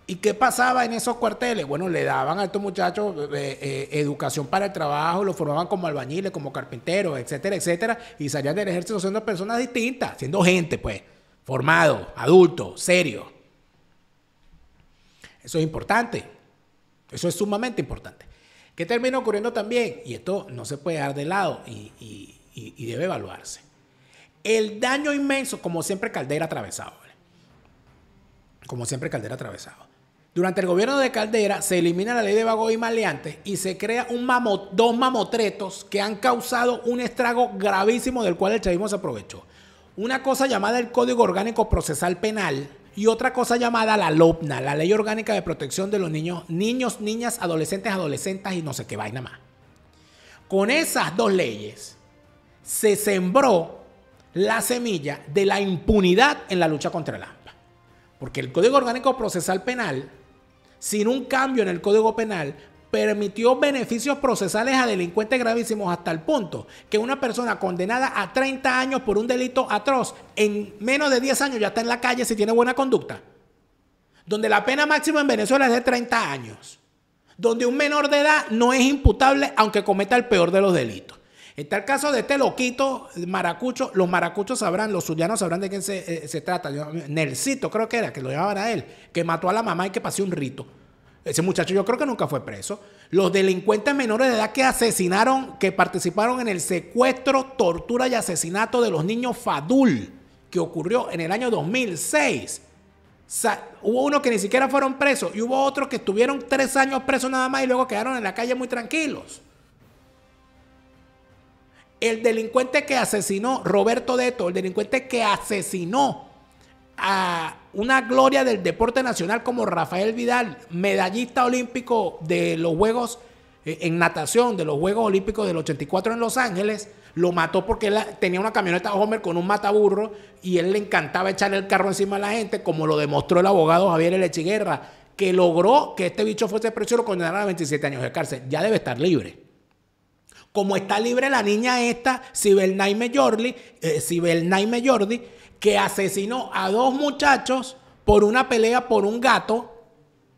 ¿Y qué pasaba en esos cuarteles? Bueno, le daban a estos muchachos educación para el trabajo, los formaban como albañiles, como carpinteros, etcétera, etcétera, y salían del ejército siendo personas distintas, siendo gente, pues, formado, adulto, serio. Eso es importante. Eso es sumamente importante. ¿Qué termina ocurriendo también? Y esto no se puede dejar de lado y debe evaluarse. El daño inmenso, como siempre, Caldera atravesado. ¿Vale? Como siempre, Caldera atravesado. Durante el gobierno de Caldera se elimina la ley de vagos y maleantes y se crea dos mamotretos que han causado un estrago gravísimo del cual el chavismo se aprovechó. Una cosa llamada el Código Orgánico Procesal Penal y otra cosa llamada la LOPNA, la Ley Orgánica de Protección de los Niños, Niñas, Adolescentes y no sé qué vaina más. Con esas dos leyes se sembró la semilla de la impunidad en la lucha contra el AMPA. Porque el Código Orgánico Procesal Penal, sin un cambio en el Código Penal, permitió beneficios procesales a delincuentes gravísimos hasta el punto que una persona condenada a 30 años por un delito atroz, en menos de 10 años ya está en la calle si tiene buena conducta. Donde la pena máxima en Venezuela es de 30 años. Donde un menor de edad no es imputable aunque cometa el peor de los delitos. Está el caso de este loquito, maracucho. Los maracuchos sabrán, los zulianos sabrán de quién se trata. Nelsito creo que era, que lo llamaban a él, que mató a la mamá y que pasó un rito. Ese muchacho yo creo que nunca fue preso. Los delincuentes menores de edad que asesinaron, que participaron en el secuestro, tortura y asesinato de los niños Fadul, que ocurrió en el año 2006. Hubo unos que ni siquiera fueron presos y hubo otros que estuvieron 3 años presos nada más y luego quedaron en la calle muy tranquilos. El delincuente que asesinó, Roberto Deto, el delincuente que asesinó a una gloria del deporte nacional como Rafael Vidal, medallista olímpico de los Juegos en natación, de los Juegos Olímpicos del 84 en Los Ángeles, lo mató porque él tenía una camioneta Homer con un mataburro y él le encantaba echarle el carro encima a la gente, como lo demostró el abogado Javier Elechiguerra, que logró que este bicho fuese preso y lo condenaron a 27 años de cárcel. Ya debe estar libre. Como está libre la niña esta, Sibel Naime Jordi, que asesinó a 2 muchachos por una pelea por un gato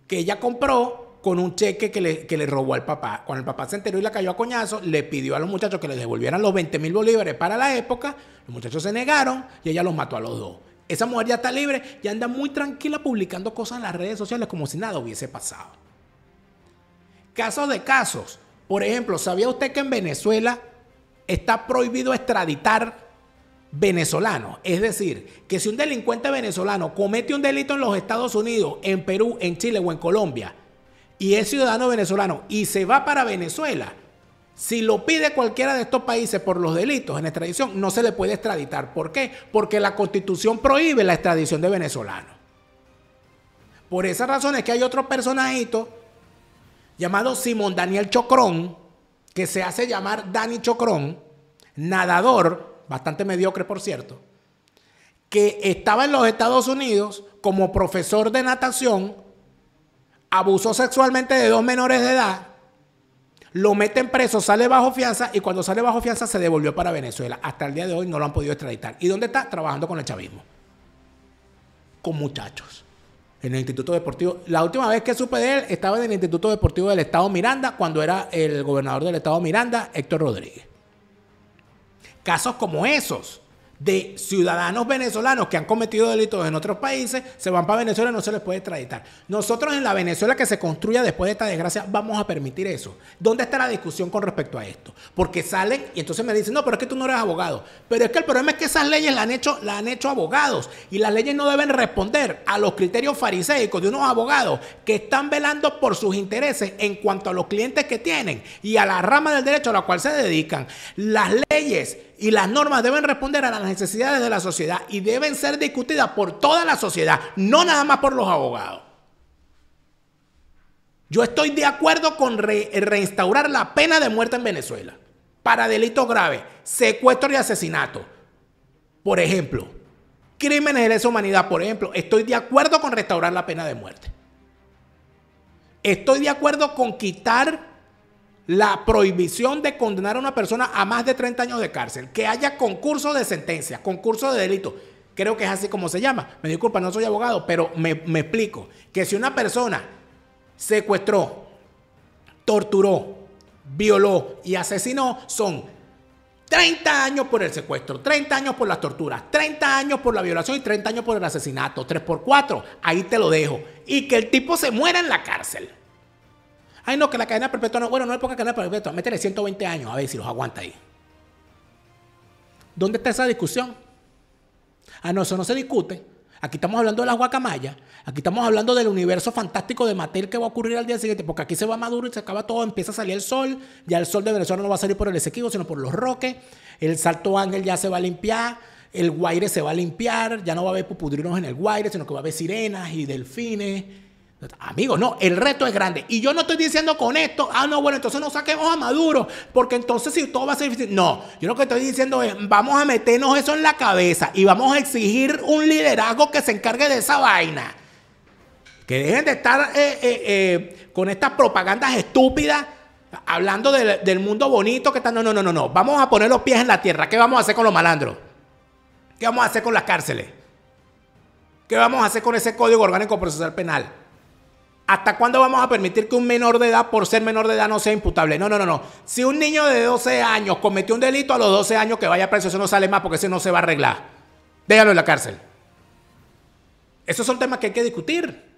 que ella compró con un cheque que le robó al papá. Cuando el papá se enteró y la cayó a coñazo, le pidió a los muchachos que le devolvieran los 20,000 bolívares para la época. Los muchachos se negaron y ella los mató a los 2. Esa mujer ya está libre y anda muy tranquila publicando cosas en las redes sociales como si nada hubiese pasado. Casos de casos. Por ejemplo, ¿sabía usted que en Venezuela está prohibido extraditar venezolanos? Es decir, que si un delincuente venezolano comete un delito en los Estados Unidos, en Perú, en Chile o en Colombia y es ciudadano venezolano y se va para Venezuela, si lo pide cualquiera de estos países por los delitos en extradición, no se le puede extraditar. ¿Por qué? Porque la Constitución prohíbe la extradición de venezolanos. Por esa razón es que hay otro personajito llamado Simón Daniel Chocrón, que se hace llamar Dani Chocrón, nadador, bastante mediocre por cierto, que estaba en los Estados Unidos como profesor de natación, abusó sexualmente de 2 menores de edad, lo meten preso, sale bajo fianza y cuando sale bajo fianza se devolvió para Venezuela. Hasta el día de hoy no lo han podido extraditar. ¿Y dónde está? Trabajando con el chavismo. Con muchachos. En el Instituto Deportivo. La última vez que supe de él estaba en el Instituto Deportivo del Estado Miranda cuando era el gobernador del Estado Miranda, Héctor Rodríguez. Casos como esos de ciudadanos venezolanos que han cometido delitos en otros países, se van para Venezuela y no se les puede extraditar. Nosotros en la Venezuela que se construya después de esta desgracia vamos a permitir eso. ¿Dónde está la discusión con respecto a esto? Porque salen y entonces me dicen, no, pero es que tú no eres abogado. Pero es que el problema es que esas leyes las han hecho abogados y las leyes no deben responder a los criterios fariseicos de unos abogados que están velando por sus intereses en cuanto a los clientes que tienen y a la rama del derecho a la cual se dedican. Las leyes y las normas deben responder a las necesidades de la sociedad y deben ser discutidas por toda la sociedad, no nada más por los abogados. Yo estoy de acuerdo con reinstaurar la pena de muerte en Venezuela para delitos graves, secuestro y asesinato, por ejemplo. Crímenes de lesa humanidad, por ejemplo. Estoy de acuerdo con restaurar la pena de muerte. Estoy de acuerdo con quitar la prohibición de condenar a una persona a más de 30 años de cárcel, que haya concurso de sentencia, concurso de delito, creo que es así como se llama, me disculpa, no soy abogado, pero me explico, que si una persona secuestró, torturó, violó y asesinó, son 30 años por el secuestro, 30 años por las torturas, 30 años por la violación y 30 años por el asesinato, 3 por 4, ahí te lo dejo, y que el tipo se muera en la cárcel. Ay, no, que la cadena perpetua no. Bueno, no le ponga cadena perpetua. Métele 120 años a ver si los aguanta ahí. ¿Dónde está esa discusión? Ah, no, eso no se discute. Aquí estamos hablando de las guacamayas. Aquí estamos hablando del universo fantástico de Mattel que va a ocurrir al día siguiente. Porque aquí se va Maduro y se acaba todo. Empieza a salir el sol. Ya el sol de Venezuela no va a salir por el Esequibo, sino por los Roques. El Salto Ángel ya se va a limpiar. El Guaire se va a limpiar. Ya no va a haber pupudrinos en el Guaire, sino que va a haber sirenas y delfines. Amigos, no, el reto es grande. Y yo no estoy diciendo con esto, no, bueno, entonces no saquemos a Maduro, porque entonces si todo va a ser difícil. No, yo lo que estoy diciendo es, vamos a meternos eso en la cabeza y vamos a exigir un liderazgo que se encargue de esa vaina. Que dejen de estar con estas propagandas estúpidas, hablando del mundo bonito que están. No. Vamos a poner los pies en la tierra. ¿Qué vamos a hacer con los malandros? ¿Qué vamos a hacer con las cárceles? ¿Qué vamos a hacer con ese código orgánico procesal penal? ¿Hasta cuándo vamos a permitir que un menor de edad, por ser menor de edad, no sea imputable? No. Si un niño de 12 años cometió un delito, a los 12 años que vaya preso, eso no sale más porque ese no se va a arreglar. Déjalo en la cárcel. Esos son temas que hay que discutir.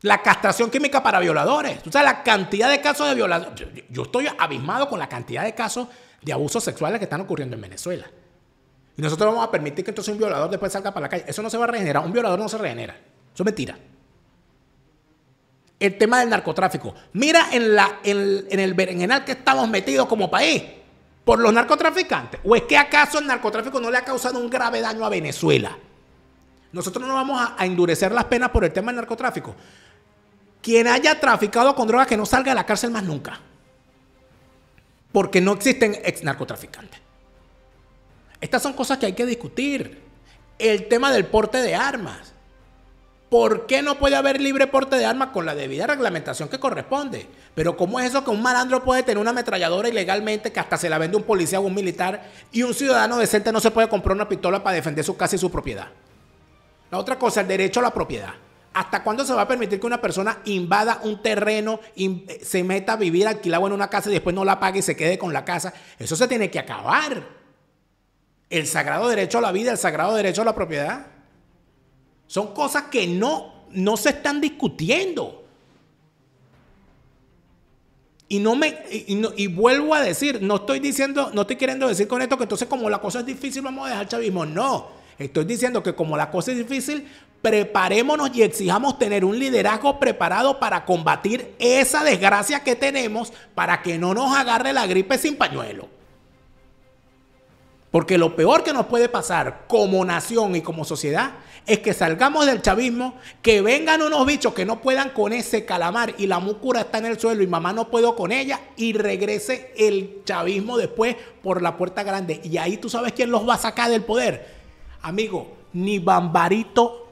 La castración química para violadores. Tú sabes la cantidad de casos de violación. Yo estoy abismado con la cantidad de casos de abusos sexuales que están ocurriendo en Venezuela. Y nosotros vamos a permitir que entonces un violador después salga para la calle. Eso no se va a regenerar. Un violador no se regenera. Eso es mentira. El tema del narcotráfico. Mira en el berenjenal que estamos metidos como país por los narcotraficantes. ¿O es que acaso el narcotráfico no le ha causado un grave daño a Venezuela? Nosotros no vamos a endurecer las penas por el tema del narcotráfico. Quien haya traficado con drogas que no salga de la cárcel más nunca. Porque no existen ex narcotraficantes. Estas son cosas que hay que discutir. El tema del porte de armas. ¿Por qué no puede haber libre porte de armas con la debida reglamentación que corresponde? Pero ¿cómo es eso que un malandro puede tener una ametralladora ilegalmente que hasta se la vende un policía o un militar y un ciudadano decente no se puede comprar una pistola para defender su casa y su propiedad? La otra cosa, el derecho a la propiedad. ¿Hasta cuándo se va a permitir que una persona invada un terreno, se meta a vivir alquilado en una casa y después no la pague y se quede con la casa? Eso se tiene que acabar. El sagrado derecho a la vida, el sagrado derecho a la propiedad. Son cosas que no se están discutiendo. Y vuelvo a decir, no estoy queriendo decir con esto que entonces como la cosa es difícil vamos a dejar el chavismo. No, estoy diciendo que como la cosa es difícil, preparémonos y exijamos tener un liderazgo preparado para combatir esa desgracia que tenemos para que no nos agarre la gripe sin pañuelo. Porque lo peor que nos puede pasar como nación y como sociedad es que salgamos del chavismo, que vengan unos bichos que no puedan con ese calamar y la múcura está en el suelo y mamá no puedo con ella y regrese el chavismo después por la puerta grande. Y ahí tú sabes quién los va a sacar del poder. Amigo, ni Bambarito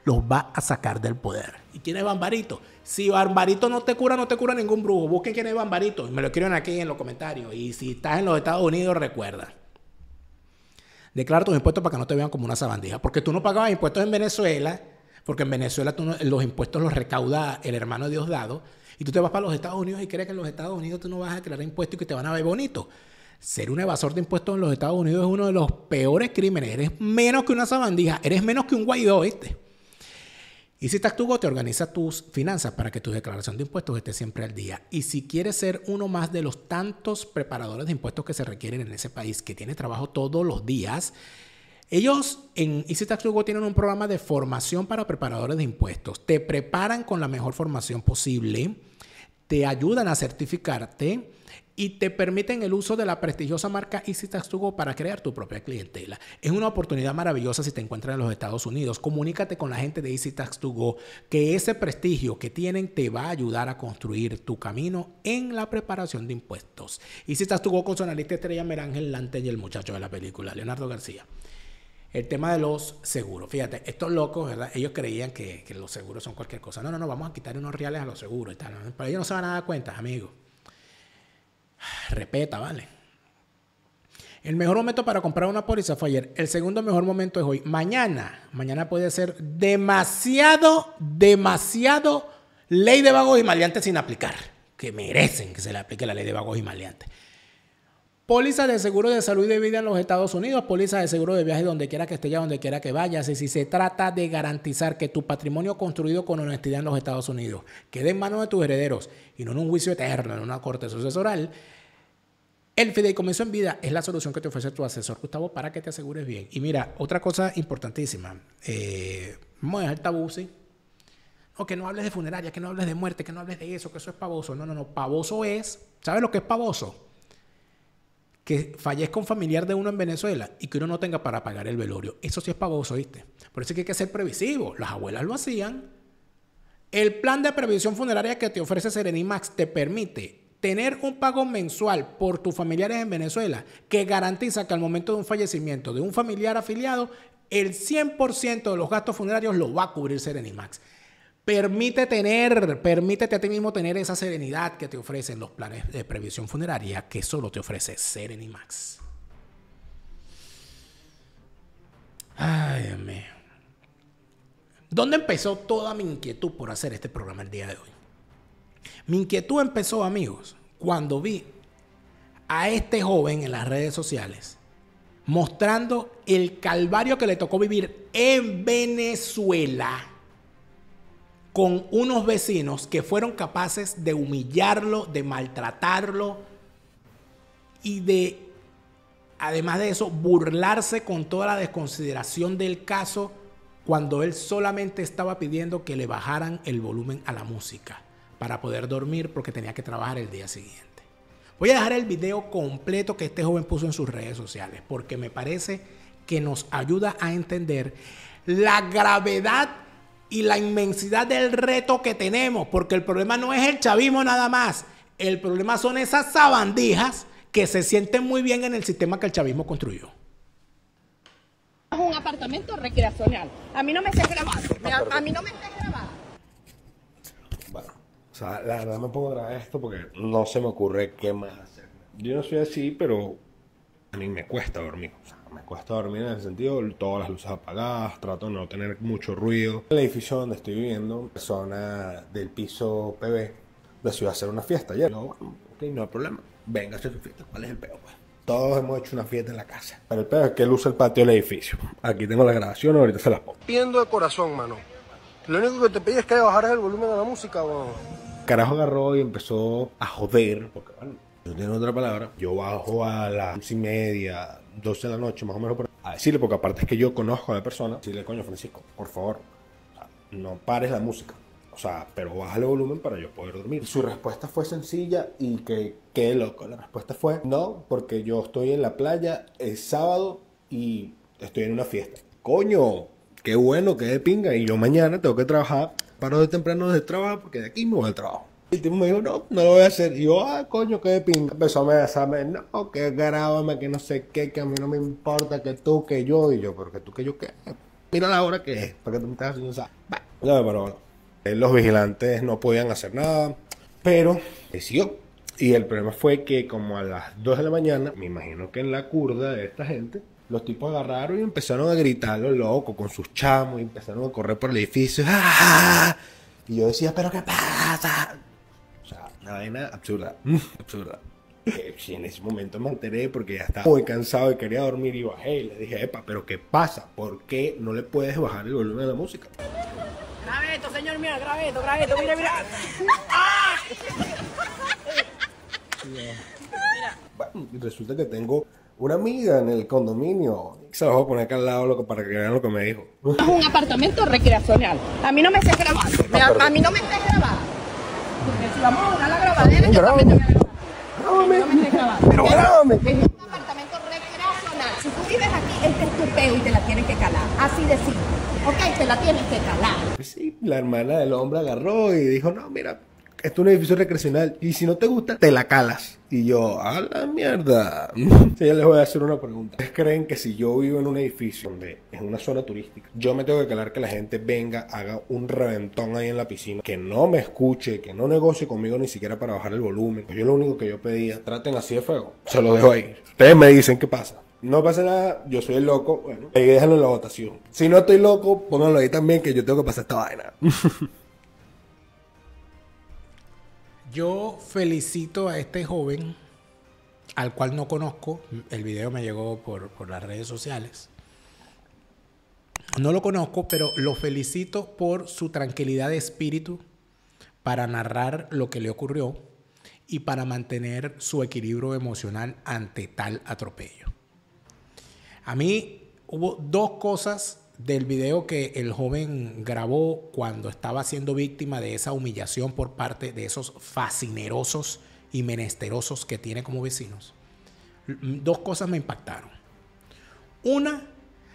los va a sacar del poder. ¿Y quién es Bambarito? Si Bambarito no te cura ningún brujo. Busquen quién es Bambarito y me lo escriben aquí en los comentarios. Y si estás en los Estados Unidos, recuerda. Declara tus impuestos para que no te vean como una sabandija. Porque tú no pagabas impuestos en Venezuela, porque en Venezuela los impuestos los recauda el hermano de Diosdado. Y tú te vas para los Estados Unidos y crees que en los Estados Unidos tú no vas a declarar impuestos y que te van a ver bonito. Ser un evasor de impuestos en los Estados Unidos es uno de los peores crímenes. Eres menos que una sabandija, eres menos que un Guaidó, ¿viste? Easy Tax To Go te organiza tus finanzas para que tu declaración de impuestos esté siempre al día. Y si quieres ser uno más de los tantos preparadores de impuestos que se requieren en ese país, que tiene trabajo todos los días, ellos en Easy Tax To Go tienen un programa de formación para preparadores de impuestos. Te preparan con la mejor formación posible, te ayudan a certificarte y te permiten el uso de la prestigiosa marca Easy Tax To Go para crear tu propia clientela. Es una oportunidad maravillosa si te encuentras en los Estados Unidos. Comunícate con la gente de Easy Tax To Go, que ese prestigio que tienen te va a ayudar a construir tu camino en la preparación de impuestos. Easy Tax To Go con su analista estrella Merángel Lante y el muchacho de la película, Leonardo García. El tema de los seguros. Fíjate, estos locos, ¿verdad? Ellos creían que los seguros son cualquier cosa. No, vamos a quitar unos reales a los seguros y tal. Pero ellos no se van a dar cuenta, amigos. Repeta, ¿vale? El mejor momento para comprar una póliza fue ayer. El segundo mejor momento es hoy. Mañana puede ser demasiado ley de vagos y maleantes sin aplicar. Que merecen que se le aplique la ley de vagos y maleantes. Póliza de seguro de salud y de vida en los Estados Unidos, póliza de seguro de viaje donde quiera que esté, donde quiera que vayas. Y si se trata de garantizar que tu patrimonio construido con honestidad en los Estados Unidos quede en manos de tus herederos y no en un juicio eterno, en una corte sucesoral, el fideicomiso en vida es la solución que te ofrece tu asesor, Gustavo, para que te asegures bien. Y mira, otra cosa importantísima. Vamos a dejar el tabú, ¿sí? No, que no hables de funeraria, que no hables de muerte, que no hables de eso, que eso es pavoso. No. Pavoso es, ¿sabes lo que es pavoso? Que fallezca un familiar de uno en Venezuela y que uno no tenga para pagar el velorio. Eso sí es pavoso, ¿viste? Por eso es que hay que ser previsivo. Las abuelas lo hacían. El plan de previsión funeraria que te ofrece Serenimax te permite tener un pago mensual por tus familiares en Venezuela que garantiza que al momento de un fallecimiento de un familiar afiliado, el 100% de los gastos funerarios lo va a cubrir Serenimax. Permítete a ti mismo tener esa serenidad que te ofrecen los planes de previsión funeraria que solo te ofrece Serenimax. Ay, Dios mío. ¿Dónde empezó toda mi inquietud por hacer este programa el día de hoy? Mi inquietud empezó, amigos, cuando vi a este joven en las redes sociales mostrando el calvario que le tocó vivir en Venezuela con unos vecinos que fueron capaces de humillarlo, de maltratarlo y de, además de eso, burlarse con toda la desconsideración del caso cuando él solamente estaba pidiendo que le bajaran el volumen a la música para poder dormir porque tenía que trabajar el día siguiente. Voy a dejar el video completo que este joven puso en sus redes sociales porque me parece que nos ayuda a entender la gravedad y la inmensidad del reto que tenemos, porque el problema no es el chavismo nada más, el problema son esas sabandijas que se sienten muy bien en el sistema que el chavismo construyó. Es un apartamento recreacional. A mí no me estés grabando. A mí no me estés grabando. Bueno, o sea, la verdad me pongo a grabar esto porque no se me ocurre qué más hacer. Yo no soy así, pero a mí me cuesta dormir. O sea, me cuesta dormir en el sentido de todas las luces apagadas, trato de no tener mucho ruido. El edificio donde estoy viviendo, persona del piso PB decidió hacer una fiesta ayer. Yo, bueno, ok, no hay problema. Venga a hacer su fiesta. ¿Cuál es el peo, pues? Todos hemos hecho una fiesta en la casa. Pero el peor es que él usa el patio del edificio. Aquí tengo la grabación, ahorita se las pongo. Pidiendo de corazón, mano. Lo único que te pedí es que bajaras el volumen a la música, weón. Carajo agarró y empezó a joder, porque bueno, no tiene otra palabra. Yo bajo a las 11:30, 12 de la noche, más o menos, a decirle, porque aparte es que yo conozco a la persona, decirle, coño, Francisco, por favor, o sea, no pares la música. O sea, pero bájale volumen para yo poder dormir. Su respuesta fue sencilla y que qué loco. La respuesta fue, no, porque yo estoy en la playa, es sábado y estoy en una fiesta. Coño, qué bueno, qué de pinga. Y yo mañana tengo que trabajar, paro de temprano de trabajo porque de aquí me voy al trabajo. Y el tipo me dijo, no lo voy a hacer. Y yo, coño, qué de pinga. Empezó a amenazarme, no, que grábame, que no sé qué, que a mí no me importa, que tú, que yo. Y yo, pero que tú, que yo, ¿qué? Mira la hora que es, para que tú me estás haciendo esa. No, pero bueno. Los vigilantes no podían hacer nada, pero decidió. Y el problema fue que como a las 2 de la mañana, me imagino que en la curda de esta gente, los tipos agarraron y empezaron a gritar los locos con sus chamos y empezaron a correr por el edificio. ¡Ah! Y yo decía, ¿pero qué pasa? O sea, una vaina absurda, absurda. Y en ese momento me enteré porque ya estaba muy cansado y quería dormir y bajé y le dije, epa, ¿pero qué pasa? ¿Por qué no le puedes bajar el volumen a la música? Grabe esto, señor mío, grabe esto, mira, mira. Bueno, y resulta que tengo una amiga en el condominio. Se la voy a poner acá al lado para que vean lo que me dijo. Es un apartamento recreacional. A mí no me estés grabando. A mí no me estés grabando. Porque si vamos a poner la grabadera, yo también te voy a grabar. No me estés grabando. Pero grábame. Es un apartamento recreacional. Si tú vives aquí, este es tu peo y te la tienes que calar. Así de simple. Ok, te la tienes que calar. Pues sí, la hermana del hombre agarró y dijo, no, mira, esto es un edificio recreacional y si no te gusta, te la calas. Y yo, a la mierda. Sí, ya les voy a hacer una pregunta. ¿Ustedes creen que si yo vivo en un edificio donde es una zona turística, yo me tengo que calar que la gente venga, haga un reventón ahí en la piscina, que no me escuche, que no negocie conmigo ni siquiera para bajar el volumen? Pues yo lo único que yo pedía, traten así de fuego. Se lo dejo ahí. Ustedes me dicen qué pasa. No pasa nada, yo soy el loco, bueno, ahí déjenlo en la votación. Si no estoy loco, pónganlo ahí también que yo tengo que pasar esta vaina. Yo felicito a este joven, al cual no conozco. El video me llegó por las redes sociales. No lo conozco, pero lo felicito por su tranquilidad de espíritu para narrar lo que le ocurrió y para mantener su equilibrio emocional ante tal atropello. A mí hubo dos cosas del video que el joven grabó cuando estaba siendo víctima de esa humillación por parte de esos fascinerosos y menesterosos que tiene como vecinos. Dos cosas me impactaron. Una,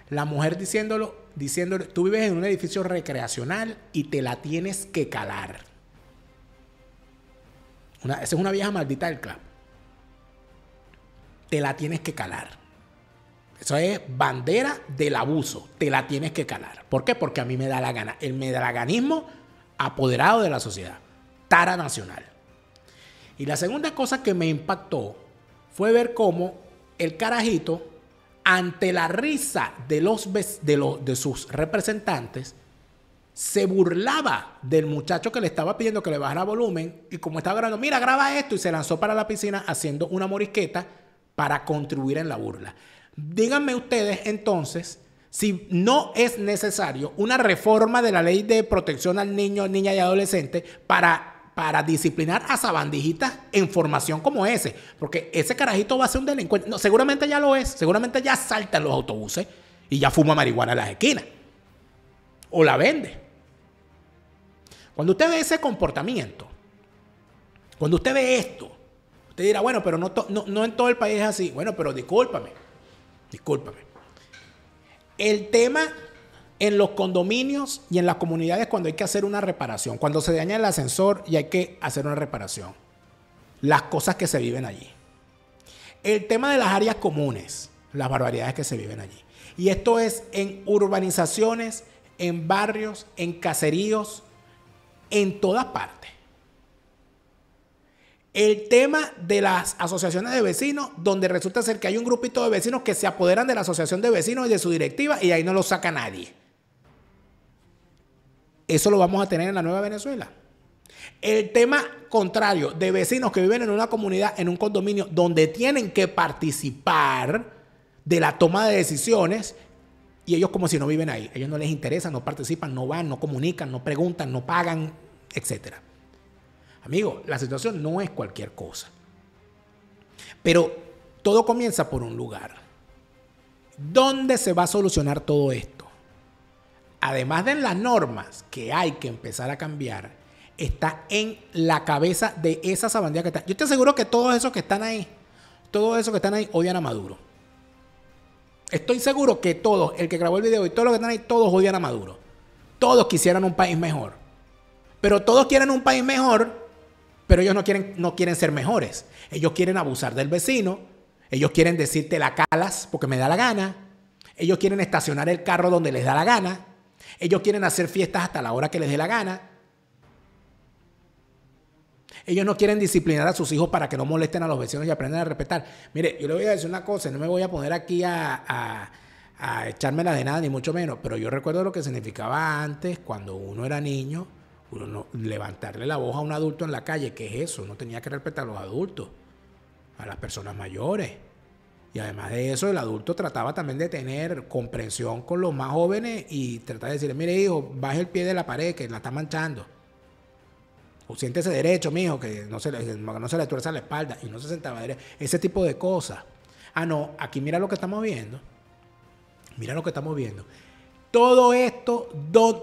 la mujer diciéndole, tú vives en un edificio recreacional y te la tienes que calar. Esa es una vieja maldita del club. Te la tienes que calar. Eso es bandera del abuso. Te la tienes que calar. ¿Por qué? Porque a mí me da la gana. El medraganismo apoderado de la sociedad. Tara nacional. Y la segunda cosa que me impactó fue ver cómo el carajito, ante la risa de sus representantes, se burlaba del muchacho que le estaba pidiendo que le bajara volumen. Y como estaba grabando, mira, graba esto. Y se lanzó para la piscina haciendo una morisqueta para contribuir en la burla. Díganme ustedes entonces si no es necesario una reforma de la ley de protección al niño, niña y adolescente para disciplinar a sabandijas en formación como ese. Porque ese carajito va a ser un delincuente. No, seguramente ya lo es. Seguramente ya salta en los autobuses y ya fuma marihuana en las esquinas. O la vende. Cuando usted ve ese comportamiento, cuando usted ve esto, usted dirá, bueno, pero no en todo el país es así. Bueno, pero discúlpame. El tema en los condominios y en las comunidades cuando hay que hacer una reparación, cuando se daña el ascensor y hay que hacer una reparación, las cosas que se viven allí. El tema de las áreas comunes, las barbaridades que se viven allí. Y esto es en urbanizaciones, en barrios, en caseríos, en todas partes. El tema de las asociaciones de vecinos, donde resulta ser que hay un grupito de vecinos que se apoderan de la asociación de vecinos y de su directiva y ahí no lo saca nadie. Eso lo vamos a tener en la nueva Venezuela. El tema contrario de vecinos que viven en una comunidad, en un condominio, donde tienen que participar de la toma de decisiones y ellos como si no viven ahí. A ellos no les interesa, no participan, no van, no comunican, no preguntan, no pagan, etcétera. Amigo, la situación no es cualquier cosa. Pero todo comienza por un lugar. ¿Dónde se va a solucionar todo esto? Además de las normas que hay que empezar a cambiar, está en la cabeza de esa sabandía que está. Yo te aseguro que todos esos que están ahí odian a Maduro. Estoy seguro que todos, el que grabó el video y todos los que están ahí, todos odian a Maduro. Todos quisieran un país mejor. Pero todos quieren un país mejor Pero ellos no quieren ser mejores. Ellos quieren abusar del vecino. Ellos quieren decirte la calas porque me da la gana. Ellos quieren estacionar el carro donde les da la gana. Ellos quieren hacer fiestas hasta la hora que les dé la gana. Ellos no quieren disciplinar a sus hijos para que no molesten a los vecinos y aprendan a respetar. Mire, yo le voy a decir una cosa, no me voy a poner aquí a echármela de nada, ni mucho menos, pero yo recuerdo lo que significaba antes, cuando uno era niño, levantarle la voz a un adulto en la calle. ¿Qué es eso? Uno tenía que respetar a los adultos, a las personas mayores. Y además de eso, el adulto trataba también de tener comprensión con los más jóvenes y tratar de decirle, mire hijo, baje el pie de la pared que la está manchando. O siéntese derecho, mijo, que no se le tuerza la espalda. Y no se sentaba derecho. Ese tipo de cosas. Ah, no, aquí mira lo que estamos viendo. Mira lo que estamos viendo. Todo esto,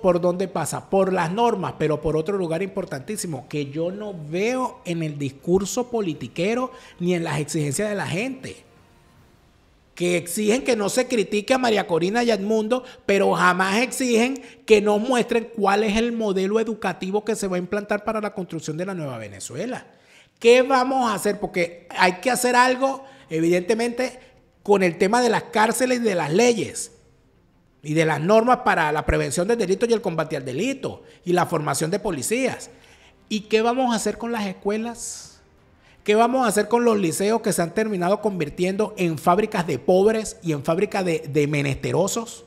¿por dónde pasa? Por las normas, pero por otro lugar importantísimo, que yo no veo en el discurso politiquero ni en las exigencias de la gente. Que exigen que no se critique a María Corina y a Edmundo, pero jamás exigen que nos muestren cuál es el modelo educativo que se va a implantar para la construcción de la nueva Venezuela. ¿Qué vamos a hacer? Porque hay que hacer algo, evidentemente, con el tema de las cárceles y de las leyes y de las normas para la prevención del delito y el combate al delito y la formación de policías. ¿Y qué vamos a hacer con las escuelas? ¿Qué vamos a hacer con los liceos que se han terminado convirtiendo en fábricas de pobres y en fábricas de menesterosos?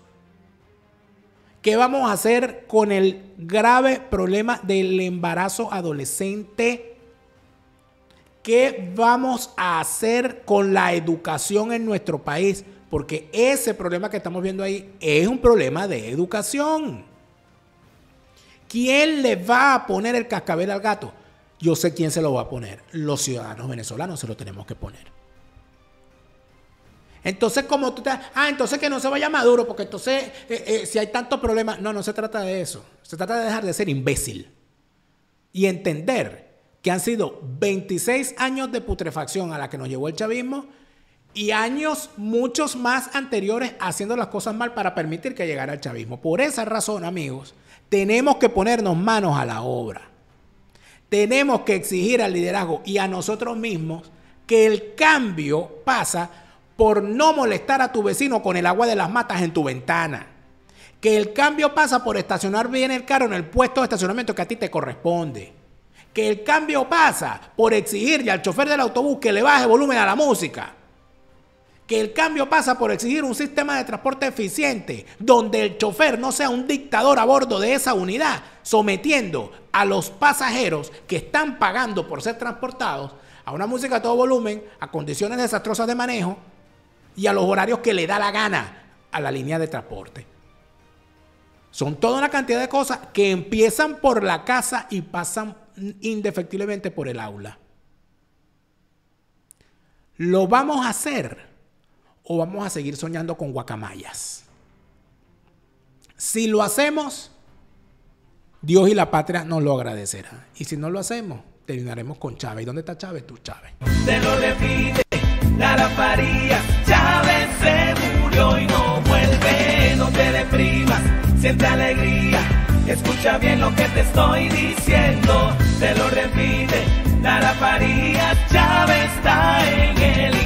¿Qué vamos a hacer con el grave problema del embarazo adolescente? ¿Qué vamos a hacer con la educación en nuestro país? Porque ese problema que estamos viendo ahí es un problema de educación. ¿Quién le va a poner el cascabel al gato? Yo sé quién se lo va a poner. Los ciudadanos venezolanos se lo tenemos que poner. Entonces, como tú estás, entonces que no se vaya Maduro, porque entonces, si hay tantos problemas. No se trata de eso. Se trata de dejar de ser imbécil y entender que han sido 26 años de putrefacción a la que nos llevó el chavismo y años muchos más anteriores haciendo las cosas mal para permitir que llegara el chavismo. Por esa razón, amigos, tenemos que ponernos manos a la obra. Tenemos que exigir al liderazgo y a nosotros mismos que el cambio pasa por no molestar a tu vecino con el agua de las matas en tu ventana. Que el cambio pasa por estacionar bien el carro en el puesto de estacionamiento que a ti te corresponde. Que el cambio pasa por exigirle al chofer del autobús que le baje volumen a la música. Que el cambio pasa por exigir un sistema de transporte eficiente donde el chofer no sea un dictador a bordo de esa unidad, sometiendo a los pasajeros que están pagando por ser transportados a una música a todo volumen, a condiciones desastrosas de manejo y a los horarios que le da la gana a la línea de transporte. Son toda una cantidad de cosas que empiezan por la casa y pasan indefectiblemente por el aula. ¿Lo vamos a hacer o vamos a seguir soñando con guacamayas? Si lo hacemos, Dios y la patria nos lo agradecerán. Y si no lo hacemos, terminaremos con Chávez. ¿Y dónde está Chávez? Tú, Chávez. Te lo repite, Lara Farías. Chávez se murió y no vuelve. No te deprimas, siente alegría. Escucha bien lo que te estoy diciendo. Te lo repite, Lara Farías. Chávez está en el